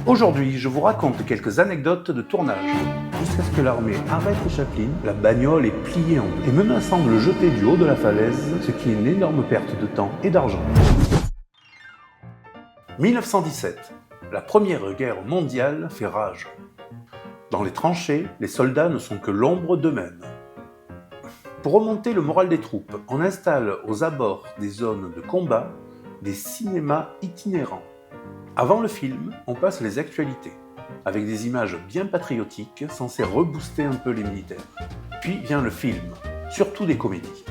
Aujourd'hui, je vous raconte quelques anecdotes de tournage. Jusqu'à ce que l'armée arrête Chaplin, la bagnole est pliée en deux et menaçant de le jeter du haut de la falaise, ce qui est une énorme perte de temps et d'argent. 1917. La Première Guerre mondiale fait rage. Dans les tranchées, les soldats ne sont que l'ombre d'eux-mêmes. Pour remonter le moral des troupes, on installe aux abords des zones de combat des cinémas itinérants. Avant le film, on passe les actualités, avec des images bien patriotiques censées rebooster un peu les militaires. Puis vient le film, surtout des comédies.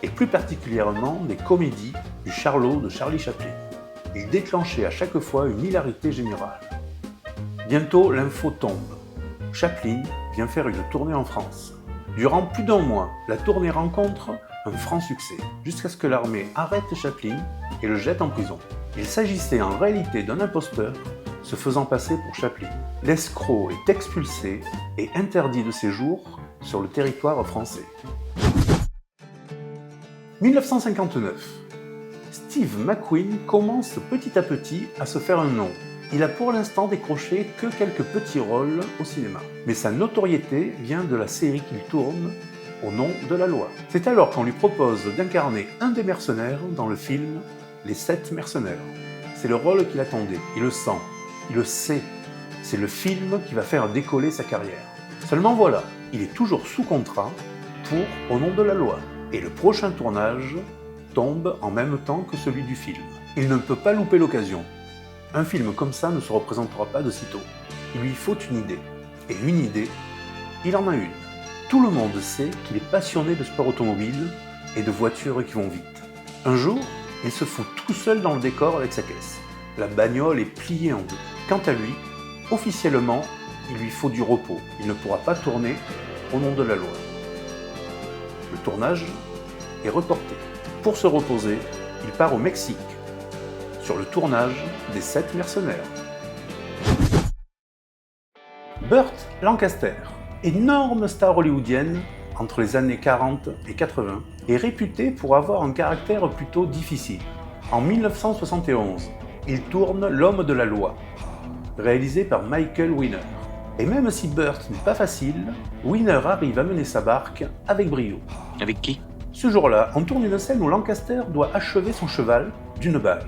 Et plus particulièrement des comédies du Charlot de Charlie Chaplin. Il déclenchait à chaque fois une hilarité générale. Bientôt, l'info tombe. Chaplin vient faire une tournée en France. Durant plus d'un mois, la tournée rencontre un franc succès, jusqu'à ce que l'armée arrête Chaplin et le jette en prison. Il s'agissait en réalité d'un imposteur se faisant passer pour Chaplin. L'escroc est expulsé et interdit de séjour sur le territoire français. 1959. Steve McQueen commence petit à petit à se faire un nom. Il a pour l'instant décroché que quelques petits rôles au cinéma. Mais sa notoriété vient de la série qu'il tourne au nom de la loi. C'est alors qu'on lui propose d'incarner un des mercenaires dans le film Les 7 mercenaires. C'est le rôle qu'il attendait. Il le sent, il le sait. C'est le film qui va faire décoller sa carrière. Seulement voilà, il est toujours sous contrat pour Au nom de la loi. Et le prochain tournage tombe en même temps que celui du film. Il ne peut pas louper l'occasion. Un film comme ça ne se représentera pas de sitôt. Il lui faut une idée. Et une idée, il en a une. Tout le monde sait qu'il est passionné de sport automobile et de voitures qui vont vite. Un jour, il se fout tout seul dans le décor avec sa caisse. La bagnole est pliée en deux. Quant à lui, officiellement, il lui faut du repos. Il ne pourra pas tourner au nom de la loi. Le tournage est reporté. Pour se reposer, il part au Mexique, sur le tournage des 7 mercenaires. Burt Lancaster, énorme star hollywoodienne entre les années 40 et 80, est réputé pour avoir un caractère plutôt difficile. En 1971, il tourne L'homme de la loi, réalisé par Michael Winner. Et même si Burt n'est pas facile, Winner arrive à mener sa barque avec brio. Avec qui ? Ce jour-là, on tourne une scène où Lancaster doit achever son cheval d'une balle.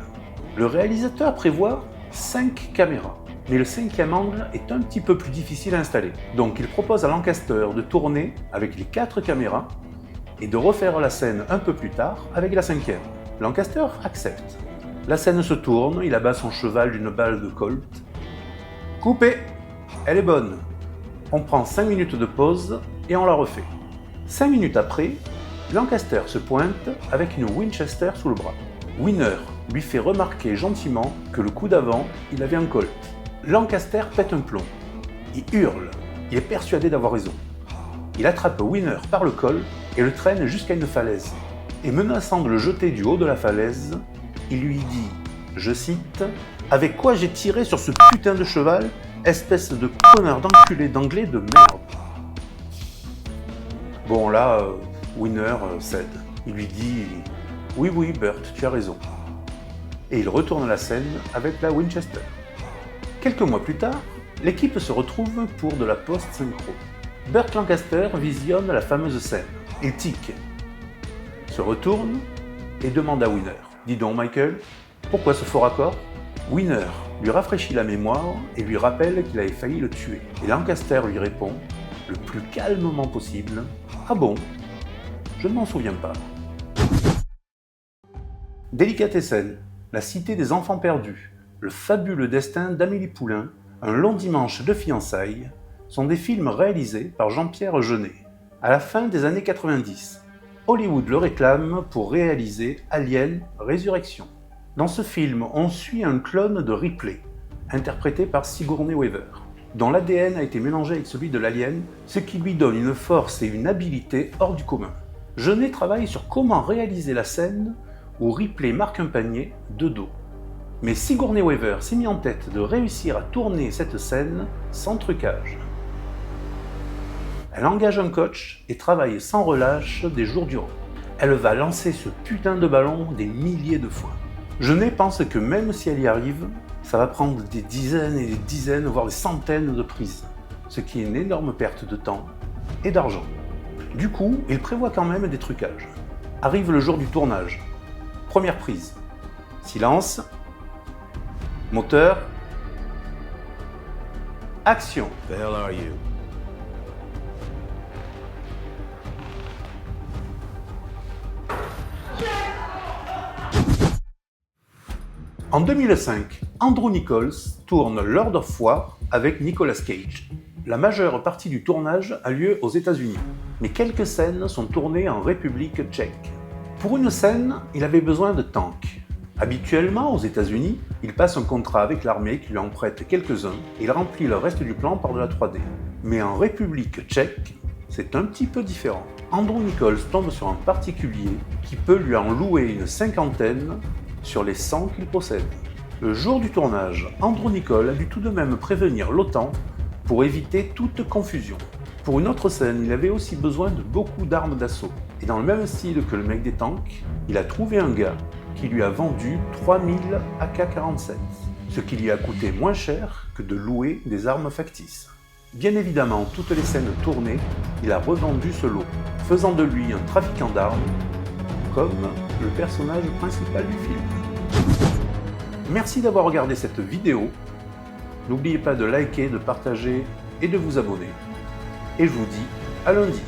Le réalisateur prévoit 5 caméras, mais le 5e angle est un petit peu plus difficile à installer. Donc il propose à Lancaster de tourner avec les 4 caméras et de refaire la scène un peu plus tard avec la 5e. Lancaster accepte. La scène se tourne, il abat son cheval d'une balle de Colt. Coupé, elle est bonne. On prend 5 minutes de pause et on la refait. 5 minutes après, Lancaster se pointe avec une Winchester sous le bras. Winner lui fait remarquer gentiment que le coup d'avant, il avait un Colt. Lancaster pète un plomb. Il hurle. Il est persuadé d'avoir raison. Il attrape Winner par le col et le traîne jusqu'à une falaise. Et menaçant de le jeter du haut de la falaise, il lui dit, je cite, « Avec quoi j'ai tiré sur ce putain de cheval, espèce de connard d'enculé d'anglais de merde !» Bon là, Winner cède. Il lui dit « Oui, Burt, tu as raison. » Et il retourne la scène avec la Winchester. Quelques mois plus tard, l'équipe se retrouve pour de la post-synchro. Burt Lancaster visionne la fameuse scène. Il tique, se retourne et demande à Winner « Dis donc Michael, pourquoi ce faux raccord ?» Winner lui rafraîchit la mémoire et lui rappelle qu'il avait failli le tuer. Et Lancaster lui répond, le plus calmement possible, « Ah bon ? Je ne m'en souviens pas. » Délicatessen, La cité des enfants perdus, Le fabuleux destin d'Amélie Poulain, Un long dimanche de fiançailles sont des films réalisés par Jean-Pierre Jeunet. À la fin des années 90, Hollywood le réclame pour réaliser Alien Résurrection. Dans ce film, on suit un clone de Ripley, interprété par Sigourney Weaver, dont l'ADN a été mélangé avec celui de l'alien, ce qui lui donne une force et une habileté hors du commun. Jeunet travaille sur comment réaliser la scène où Ripley marque un panier de dos. Mais Sigourney Weaver s'est mis en tête de réussir à tourner cette scène sans trucage. Elle engage un coach et travaille sans relâche des jours durant. Elle va lancer ce putain de ballon des milliers de fois. Jeunet pense que même si elle y arrive, Ça va prendre des dizaines et des dizaines, voire des centaines de prises, ce qui est une énorme perte de temps et d'argent. Du coup, il prévoit quand même des trucages. Arrive le jour du tournage. Première prise. Silence. Moteur. Action. The hell are you? En 2005, Andrew Nichols tourne Lord of War avec Nicolas Cage. La majeure partie du tournage a lieu aux États-Unis, mais quelques scènes sont tournées en République tchèque. Pour une scène, il avait besoin de tanks. Habituellement, aux États-Unis, il passe un contrat avec l'armée qui lui en prête quelques-uns et il remplit le reste du plan par de la 3D. Mais en République tchèque, c'est un petit peu différent. Andrew Nichols tombe sur un particulier qui peut lui en louer une cinquantaine sur les 100 qu'il possède. Le jour du tournage, Andrew Nichols a dû tout de même prévenir l'OTAN pour éviter toute confusion. Pour une autre scène, il avait aussi besoin de beaucoup d'armes d'assaut. Et dans le même style que le mec des tanks, il a trouvé un gars qui lui a vendu 3000 AK-47, ce qui lui a coûté moins cher que de louer des armes factices. Bien évidemment, toutes les scènes tournées, il a revendu ce lot, faisant de lui un trafiquant d'armes, comme le personnage principal du film. Merci d'avoir regardé cette vidéo. N'oubliez pas de liker, de partager et de vous abonner. Et je vous dis à lundi.